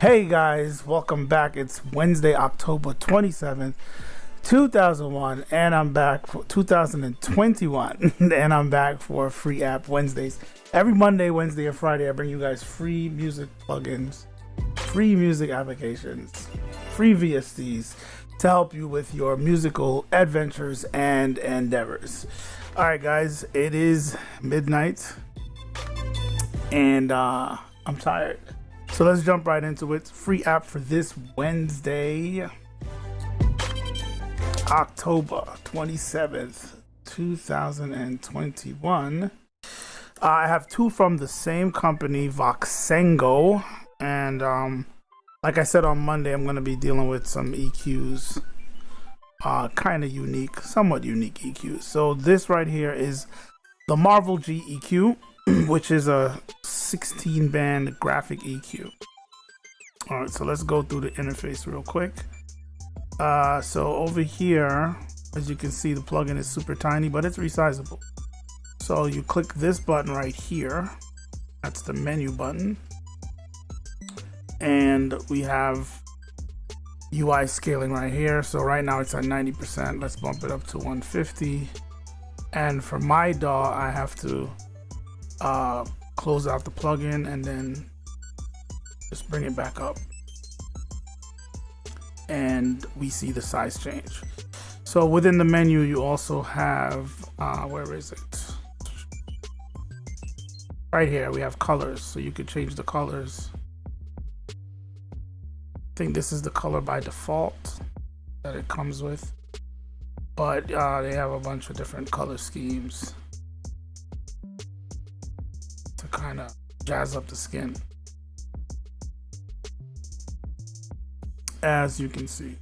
Hey guys, welcome back. It's Wednesday, October 27th, 2001, and I'm back for 2021, and I'm back for Free App Wednesdays. Every Monday, Wednesday, and Friday, I bring you guys free music plugins, free music applications, free VSTis to help you with your musical adventures and endeavors. All right, guys, it is midnight, and I'm tired. So let's jump right into it. Free app for this Wednesday, October 27th, 2021. I have two from the same company, Voxengo. And like I said on Monday, I'm going to be dealing with some EQs. Kind of unique, somewhat unique EQs. So this right here is the Marvel GEQ, which is a 16-band graphic EQ. All right, so let's go through the interface real quick. So over here, as you can see, the plugin is super tiny, but it's resizable. So you click this button right here. That's the menu button. And we have UI scaling right here. So right now it's at 90%. Let's bump it up to 150. And for my DAW, I have to close out the plugin and then just bring it back up, and we see the size change. So within the menu you also have where is it? Right here we have colors, so you could change the colors. I think this is the color by default that it comes with, but they have a bunch of different color schemes to kind of jazz up the skin, as you can see.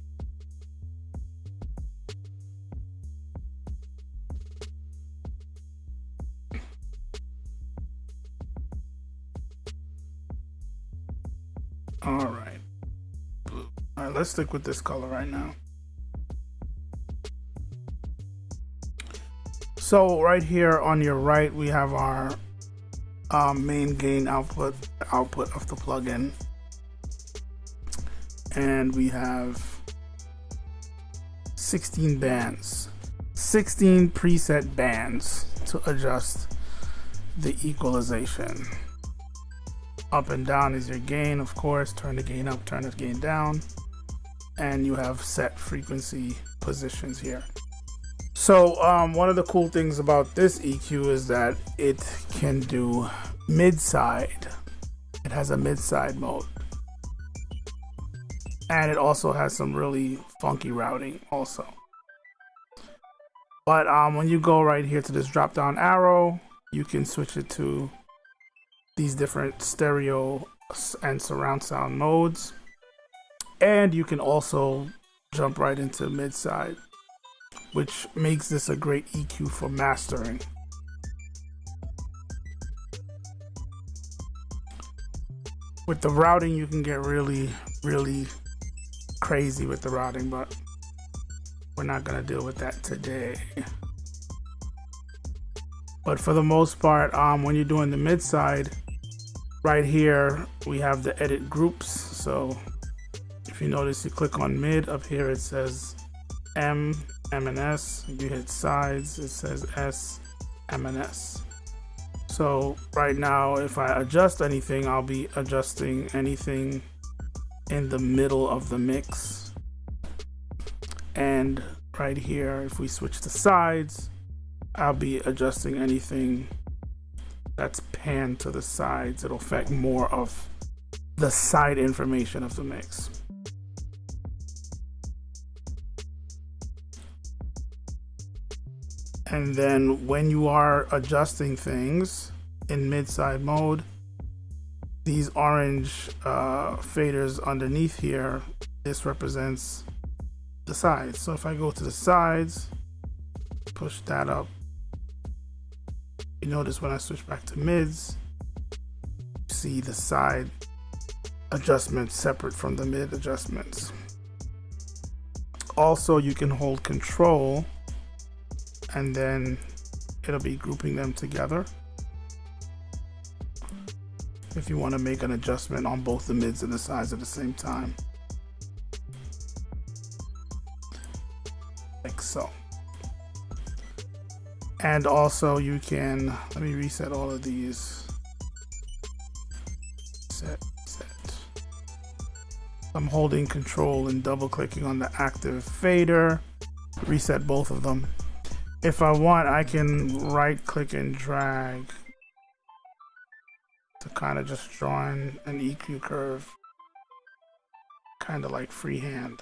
All right, blue. All right, let's stick with this color right now. So right here on your right, we have our main gain output of the plugin, and we have 16 bands, 16 preset bands to adjust the equalization. Up and down is your gain, of course. Turn the gain up, turn the gain down, and you have set frequency positions here. So one of the cool things about this EQ is that it can do mid-side. It has a mid-side mode. And it also has some really funky routing also. But when you go right here to this drop down arrow, you can switch it to these different stereo and surround sound modes. And you can also jump right into mid-side, which makes this a great EQ for mastering. With the routing, you can get really crazy with the routing, but we're not gonna deal with that today. But for the most part, when you're doing the mid side, right here we have the edit groups. So if you notice, you click on mid, up here it says M and S. You hit sides, it says S, M and S. So right now, if I adjust anything, I'll be adjusting anything in the middle of the mix. And right here, if we switch to sides, I'll be adjusting anything that's panned to the sides. It'll affect more of the side information of the mix. And then when you are adjusting things in mid-side mode, these orange faders underneath here, this represents the sides. So if I go to the sides, push that up, you notice when I switch back to mids, you see the side adjustments separate from the mid adjustments. Also, you can hold control and then it'll be grouping them together. if you want to make an adjustment on both the mids and the sides at the same time, like so. And also you can, let me reset all of these. Set. I'm holding control and double clicking on the active fader, reset both of them. If I want, I can right click and drag to kind of just draw in an EQ curve, kind of like freehand.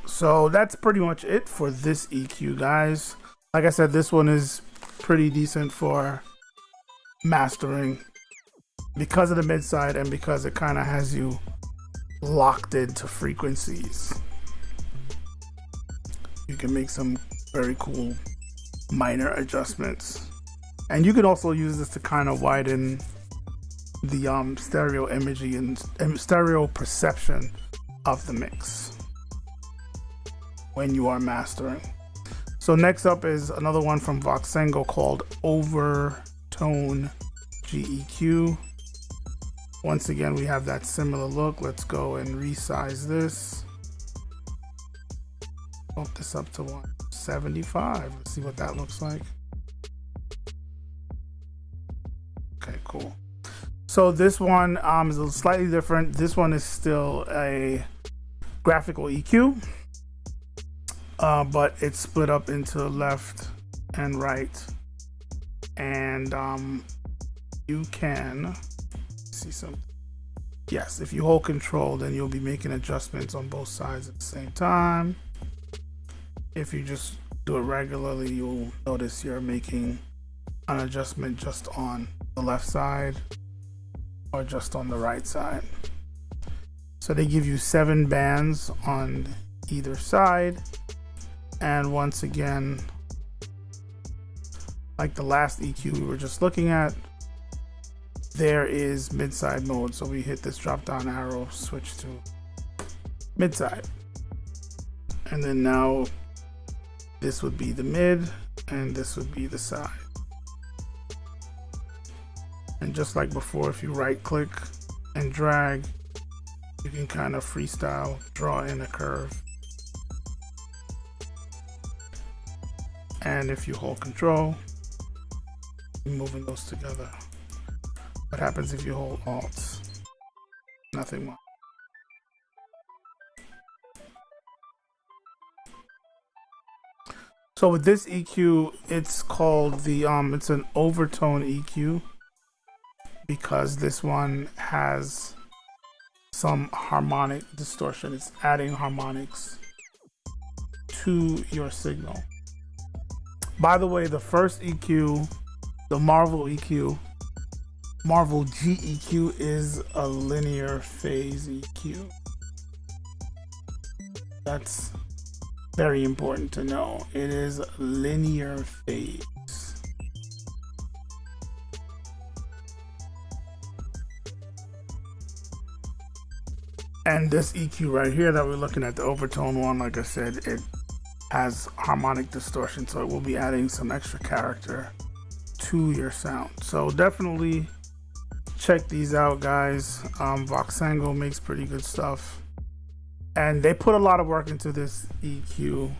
So that's pretty much it for this EQ, guys. Like I said, this one is pretty decent for mastering because of the mid side and because it kind of has you locked into frequencies. You can make some very cool minor adjustments, and you can also use this to kind of widen the stereo imagery and stereo perception of the mix when you are mastering. So next up is another one from Voxengo called Overtone-GEQ. Once again, we have that similar look. Let's go and resize this. Bump this up to 175. Let's see what that looks like. Okay, cool. So this one is a slightly different. This one is still a graphical EQ, but it's split up into left and right. And you can see something. Yes, if you hold control, then you'll be making adjustments on both sides at the same time. If you just do it regularly, you'll notice you're making an adjustment just on the left side or just on the right side. So they give you 7 bands on either side. And once again, like the last EQ we were just looking at, there is mid-side mode. So we hit this drop down arrow, switch to mid-side. And then now this would be the mid and this would be the side. And just like before, if you right click and drag, you can kind of freestyle draw in a curve. And if you hold control, you're moving those together. What happens if you hold Alt? Nothing much. So with this EQ, it's called the it's an overtone EQ because this one has some harmonic distortion. It's adding harmonics to your signal. By the way, the first EQ, the Marvel EQ, Marvel GEQ, is a linear phase EQ. That's very important to know. It is linear phase. And this EQ right here that we're looking at, the overtone one, like I said, it has harmonic distortion, so it will be adding some extra character to your sound. So definitely check these out, guys. Voxengo makes pretty good stuff, and they put a lot of work into this EQ,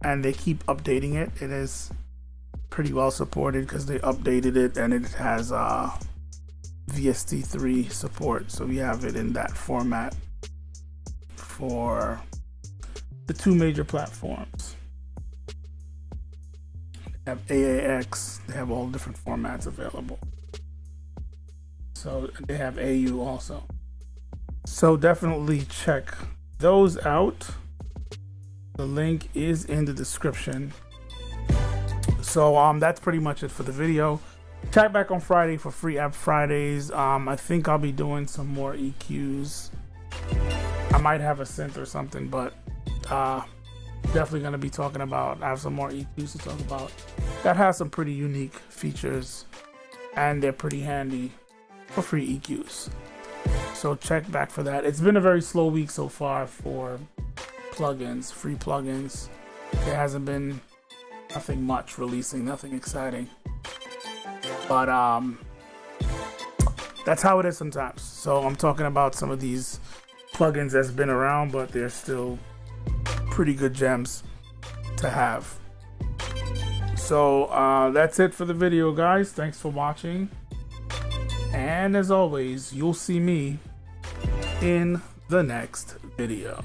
and they keep updating it. It is pretty well supported because they updated it, and it has VST3 support, so we have it in that format for the 2 major platforms. They have AAX, they have all different formats available. So they have AU also. So definitely check those out. The link is in the description. So that's pretty much it for the video. Check back on Friday for Free App Fridays. I think I'll be doing some more EQs. I might have a synth or something, but definitely going to be talking about, I have some more EQs to talk about that has some pretty unique features, and they're pretty handy for free EQs. So check back for that. It's been a very slow week so far for plugins, free plugins. There hasn't been nothing much releasing, nothing exciting. But that's how it is sometimes. So I'm talking about some of these plugins that's been around, but they're still pretty good gems to have. So that's it for the video, guys. Thanks for watching. And as always, you'll see me in the next video.